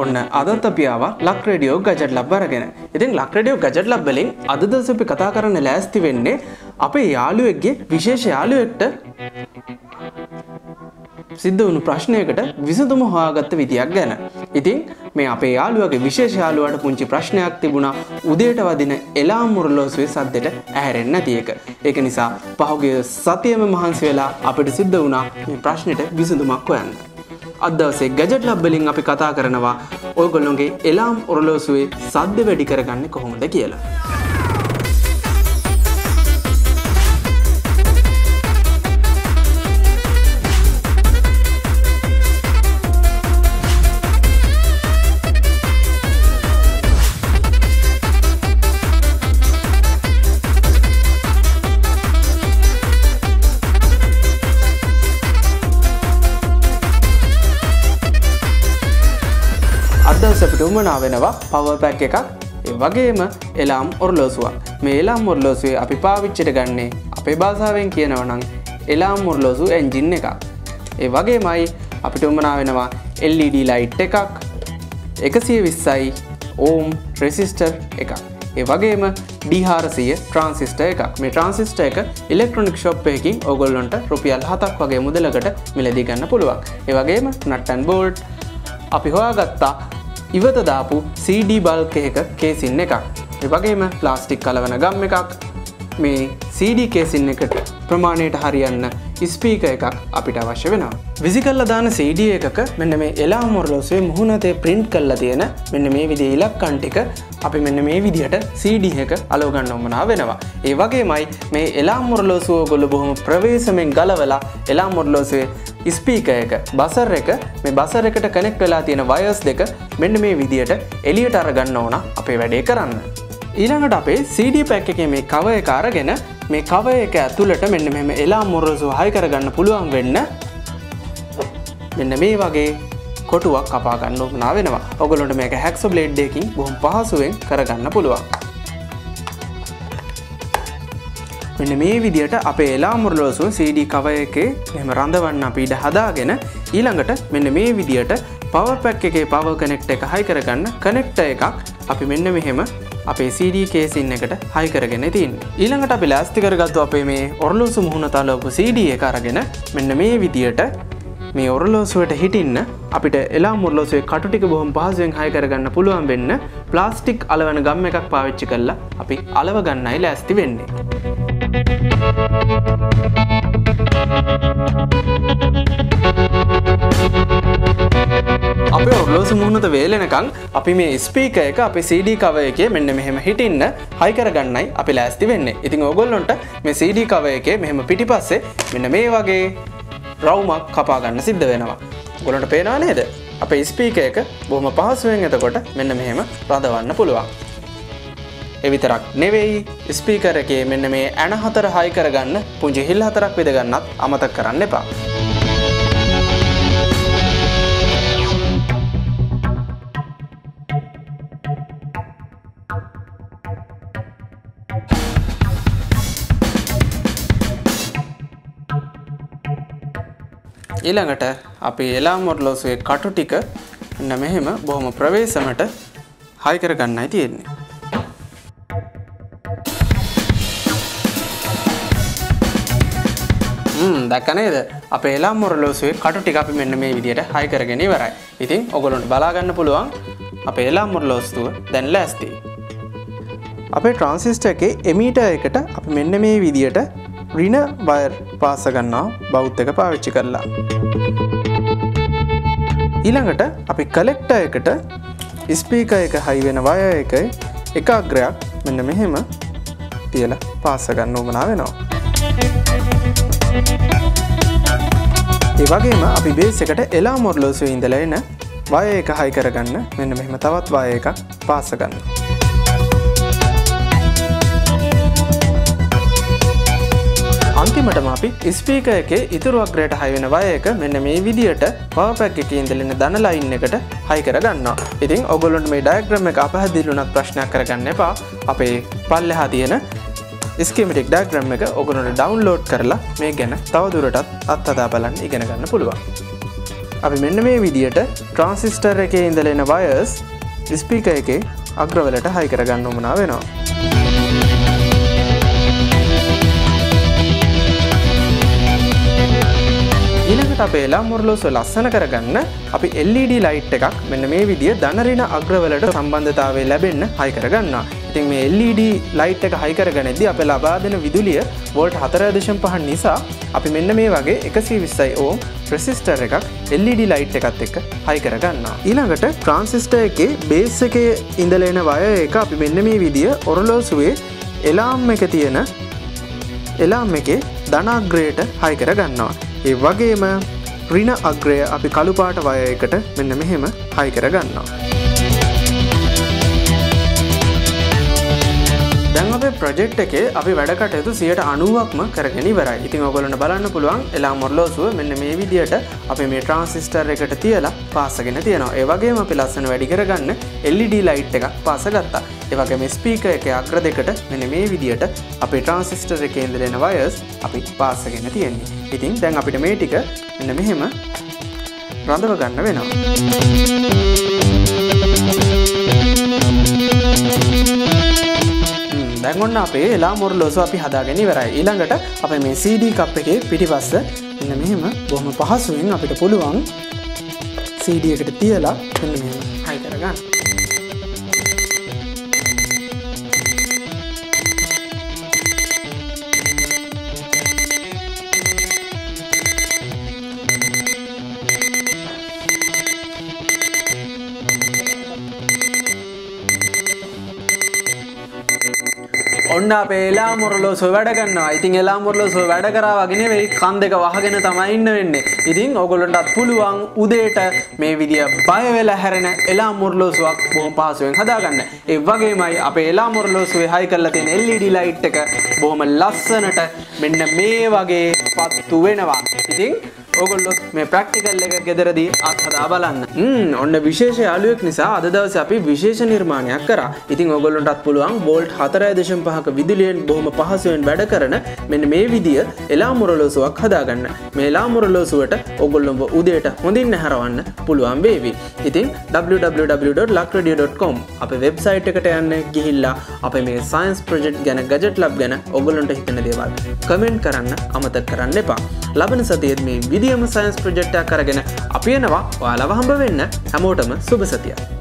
ඔන්න අදත් අපි ආවා ලක් රේඩියෝ ගැජට් ලබ් අරගෙන. ඉතින් ලක් රේඩියෝ ගැජට් ලබ් වලින් අද දවසේ අපි කතා කරන්න ලෑස්ති වෙන්නේ අපේ යාළුවෙක්ගේ විශේෂ යාළුවෙක්ට සිද්ධ වුණු ප්‍රශ්නයකට විසඳුම හොයාගත්ත විදියක් ගැන. ඉතින් මේ අපේ යාළුවගේ විශේෂ යාළුවාට පුංචි ප්‍රශ්නයක් තිබුණා උදේට වදින එලාම් මුරලෝසුවේ සද්දෙට ඇහැරෙන්නේ නැති එක. ඒක නිසා පහුගිය සතියේම මහන්සි වෙලා අපිට සිද්ධ වුණා මේ ප්‍රශ්නෙට විසඳුමක් හොයන්න. අද දවසේ ගැජට් ලබ් වලින් අපි කතා කරනවා ඔයගොල්ලෝගේ එලාම් ඔරලෝසුවේ සද්ද වැඩි කරගන්නේ කොහොමද කියලා. අපිට උමනා වෙනවා පවර් පැක් එකක් ඒ වගේම එලාම් ඔරලෝසුවක්. මේ එලාම් ඔරලෝසුවේ අපි පාවිච්චිට ගන්නේ අපේ භාෂාවෙන් කියනවා නම් එලාම් ඔරලෝසු එන්ජින් එකක්. ඒ වගේමයි අපිට උමනා වෙනවා LED ලයිට් එකක් 120යි ඕම් රෙසිස්ටර් එකක්. ඒ වගේම D400 ට්‍රාන්සිස්ටර් එකක්. මේ ට්‍රාන්සිස්ටර් එක ඉලෙක්ට්‍රොනික ෂොප් එකකින් ඔයගොල්ලන්ට රුපියල් 7ක් වගේ මුදලකට මිලදී ගන්න පුළුවන්. ඒ වගේම නට් ඇන්ඩ් බෝල්ට් අපි හොයාගත්තා ඉවත දාපු CD බල්ක් එකක කේසින් එකක්. ඒ වගේම ප්ලාස්ටික් කලවන ගම් එකක්. මේ CD කේසින් එකට ප්‍රමාණයට හරියන්න ස්පීකර් එකක් අපිට අවශ්‍ය වෙනවා. විසිකල්ලා දාන CD එකක මෙන්න මේ එලාම් ඔරලෝසුවේ මුහුණතේ print කරලා තියෙන මෙන්න මේ විදිහේ ඉලක්කම් ටික අපි මෙන්න මේ විදිහට CD එක අලව ගන්න උවමනා වෙනවා. ඒ වගේමයි මේ එලාම් ඔරලෝසුව ඔයගොල්ලෝ බොහොම ප්‍රවේශමෙන් ගලවලා එලාම් ඔරලෝසුවේ ස්පීකර් එක බසර් එක මේ බසර් එකට කනෙක්ට් වෙලා තියෙන වයර්ස් දෙක මෙන්න මේ විදිහට එළියට අරගන්න ඕන අපේ වැඩේ කරන්න. ඊළඟට අපේ CD පැක් එකේ මේ කවර් එක අරගෙන මේ කවර් එක ඇතුළට මෙන්න මෙහෙම එලාම් ඔරලෝසුව හයි කරගන්න පුළුවන් වෙන්න මෙන්න මේ වගේ කොටුවක් කපා ගන්න උවමනා වෙනවා. ඔයගොල්ලන්ට මේක හැක්සෝ බ්ලේඩ් එකකින් බොහොම පහසුවෙන් කරගන්න පුළුවන්. මෙන්න මේ විදිහට අපේ එලාම් ඔරලෝසුව CD කවර් එකේ මෙහෙම රඳවන්න අපි ඉඩ හදාගෙන ඊළඟට මෙන්න මේ විදිහට පවර් පැක් එකේ පවර් කනෙක්ටර් එක හයි කරගන්න කනෙක්ටර් එකක් අපි මෙන්න මෙහෙම අපේ CD කේසින් එකට හයි කරගෙන තියෙන්නේ. ඊළඟට අපි ලෑස්ති කරගත්තු අපේ මේ ඔරලෝසු මුහුණ තලවපු CD එක අරගෙන මෙන්න මේ විදිහට මේ ඔරලෝසුවට හිටින්න අපිට එලාම් ඔරලෝසුවේ කටු ටික බොහොම පහසුවෙන් හයි කරගන්න පුළුවන් වෙන්න ප්ලාස්ටික් අලවන ගම් එකක් පාවිච්චි කරලා අපි අලව ගන්නයි ලෑස්ති වෙන්නේ. අපේ ඔරලෝසු මුහුණත වේලෙනකන් අපි මේ ස්පීකර් එක අපේ CD කවර් එකේ මෙන්න මෙහෙම හිටින්න හයි කරගන්නයි අපි ලෑස්ති වෙන්නේ. ඉතින් ඔයගොල්ලන්ට මේ CD කවර් එකේ මෙහෙම පිටිපස්සේ මෙන්න මේ වගේ රවුමක් කපා ගන්න සිද්ධ වෙනවා. ඔයගොල්ලන්ට පේනව නේද? අපේ ස්පීකර් එක බොහොම පහසුවෙන් එතකොට මෙන්න මෙහෙම රඳවන්න පුළුවන්. ඒ විතරක් නෙවෙයි ස්පීකර් එකේ මෙන්න මේ ඇණ හතර හයි කරගන්න පුංචි හිල් හතරක් විද ගන්නත් අමතක කරන්න එපා. ඊළඟට අපි එලාම් ඔරලෝසුවේ කටු ටික මෙන්න මෙහෙම බොහොම ප්‍රවේශමට හයි කරගන්නයි තියෙන්නේ. දැක්ක නේද? අපේ එලාම් ඔරලෝසුවේ කටු ටික අපි මෙන්න මේ විදිහට හයි කරගෙන ඉවරයි. ඉතින් ඔයගොල්ලන්ට බලා ගන්න පුළුවන් අපේ එලාම් ඔරලෝසුව දැන් ලෑස්තියි. අපේ ට්‍රාන්සිස්ටර් එකේ එමීටර් එකට අපි මෙන්න මේ විදිහට ඍණ වයර් පාස ගන්නවා බවුත් එක පාවිච්චි කරලා. ඊළඟට අපි කලෙක්ටර් එකට ස්පීකර් එක හයි වෙන වයර් එක එක අග්‍රයක් මෙන්න මෙහෙම තියලා පාස ගන්න උවමනා වෙනවා. ඒ වගේම අපි බේස් එකට එලාම් ඔරලෝසුවේ ඉඳලා එන වයර් එක හයි කරගන්න මෙන්න මෙහෙම තවත් වයර් එකක් පාස ගන්නවා. අන්තිමටම අපි ස්පීකර් එකේ ඉතුරු අග්‍රයට හයි වෙන වයර් එක මෙන්න මේ විදියට පවර් පැක් එකේ ඉඳලා එන ධන ලයින් එකට හයි කරගන්නවා. ඉතින් ඔයගොල්ලන්ට මේ ඩයග්‍රෑම් එක අපහැදිලි වුණත් ප්‍රශ්නයක් කරගන්න එපා. අපේ පල්ලෙහා තියෙන ස්කීමැටික් ඩයග්‍රෑම් එක ඔයගොල්ලන්ට ඩවුන්ලෝඩ් කරලා මේ ගැන තවදුරටත් අත්හදා බලන්න ඉගෙන ගන්න පුළුවන්. අපි මෙන්න මේ විදියට ට්‍රාන්සිස්ටර් එකේ ඉඳලා එන වයර්ස් ස්පීකර් එකේ අග්‍රවලට හයි කරගන්න උවමනා වෙනවා. ඊළඟට අපේ එලාම් ඔරලෝසුව ලස්සන කරගන්න අපි LED ලයිට් එකක් මෙන්න මේ විදිය ධන ඍණ අග්‍රවලට සම්බන්ධතාවය ලැබෙන්න හයි කරගන්නවා. ඉතින් මේ LED ලයිට් එක හයි කරගන්නදී අපේ ලබා දෙන විදුලිය වෝල්ට් 4.5 නිසා අපි මෙන්න මේ වගේ 120 ඕම් රෙසිස්ටර් එකක් LED ලයිට් එකත් එක්ක හයි කරගන්නවා. ඊළඟට ට්‍රාන්සිස්ටර් එකේ බේස් එකේ ඉඳලා එන වයර් එක අපි මෙන්න මේ විදිය ඔරලෝසුවේ එලාම් එක තියෙන එලාම් එකේ ධන අග්‍රයට හයි කරගන්නවා. ඒ වගේම ඍණ අග්‍රය අපි කළු පාට වයර් එකට මෙන්න මෙහෙම හයි කරගන්නවා. දැන් අපේ ප්‍රොජෙක්ට් එකේ අපි වැඩ කටයුතු 90%ක්ම කරගෙන ඉවරයි. ඉතින් ඔයගොල්ලන්ට බලන්න පුළුවන් එලාම් ඔරලෝසුව මෙන්න මේ විදියට අපි මේ ට්‍රාන්සිස්ටර් එකට තියලා පාසගෙන තියෙනවා. ඒ වගේම අපි ලස්සන වැඩි කරගන්න LED ලයිට් එකක් පාසගත්තා. ඒ වගේම ස්පීකර් එකේ අග්‍ර දෙකට මෙන්න මේ විදියට අපේ ට්‍රාන්සිස්ටර් එකේ ඉඳලා එන වයර්ස් අපි පාසගෙන තියෙන්නේ. ඉතින් දැන් අපිට මේ ටික මෙන්න මෙහෙම රඳව ගන්න වෙනවා. දැන් ඔන්න අපේ එලාම් ඔරලෝසුව අපි හදාගෙන ඉවරයි. ඊළඟට අපි මේ CD කප් එකේ පිටිපස්ස මෙන්න මෙහෙම බොහොම පහසුවෙන් අපිට පුළුවන් CD එකට තියලා මෙන්න මෙහෙම හයි කරගන්න. ඔන්න අපේ එලාම් ඔරලෝසුව වැඩ කරනවා. ඉතින් එලාම් ඔරලෝසුව වැඩ කරා වගේ නෙවෙයි කන් දෙක වහගෙන තමයි ඉන්න වෙන්නේ. ඉතින් ඕගොල්ලන්ටත් පුළුවන් උදේට මේ විදිය බය වෙලා හැරෙන එලාම් ඔරලෝසුවක් බොහොම පහසුවෙන් හදාගන්න. ඒ වගේමයි අපේ එලාම් ඔරලෝසුවේ හයි කරලා තියෙන LED ලයිට් එක බොහොම ලස්සනට මෙන්න මේ වගේ පත්තු වෙනවා. ඉතින් ඕගොල්ලෝ මේ ප්‍රැක්ටිකල් එක ගෙදරදී අත්හදා බලන්න. ඔන්න විශේෂ යාළුවෙක් නිසා අද දවසේ අපි විශේෂ නිර්මාණයක් කරා. ඉතින් ඕගොල්ලන්ටත් පුළුවන් වෝල්ට් 4.5ක විදුලියෙන් බොහොම පහසුවෙන් වැඩ කරන මෙන්න මේ විදිය එලාම් ඔරලෝසුවක් හදාගන්න. මේ එලාම් ඔරලෝසුවට ඕගොල්ලොන්ව උදේට හොඳින් හැරවන්න පුළුවන් වේවි. ඉතින් www.luckradio.com අපේ වෙබ්සයිට් එකට යන්න ගිහිල්ලා අපේ මේ සයන්ස් ප්‍රොජෙක්ට් ගැන Gadget Lab ගැන ඕගොල්ලන්ට හිතෙන දේවල් කමෙන්ට් කරන්න අමතක කරන්න එපා. ලබන සතියේ මේ විදියම සයන්ස් ප්‍රොජෙක්ට් එකක් අරගෙන අපි එනවා ඔයාලව හම්බ වෙන්න. හැමෝටම සුබ සතියක්.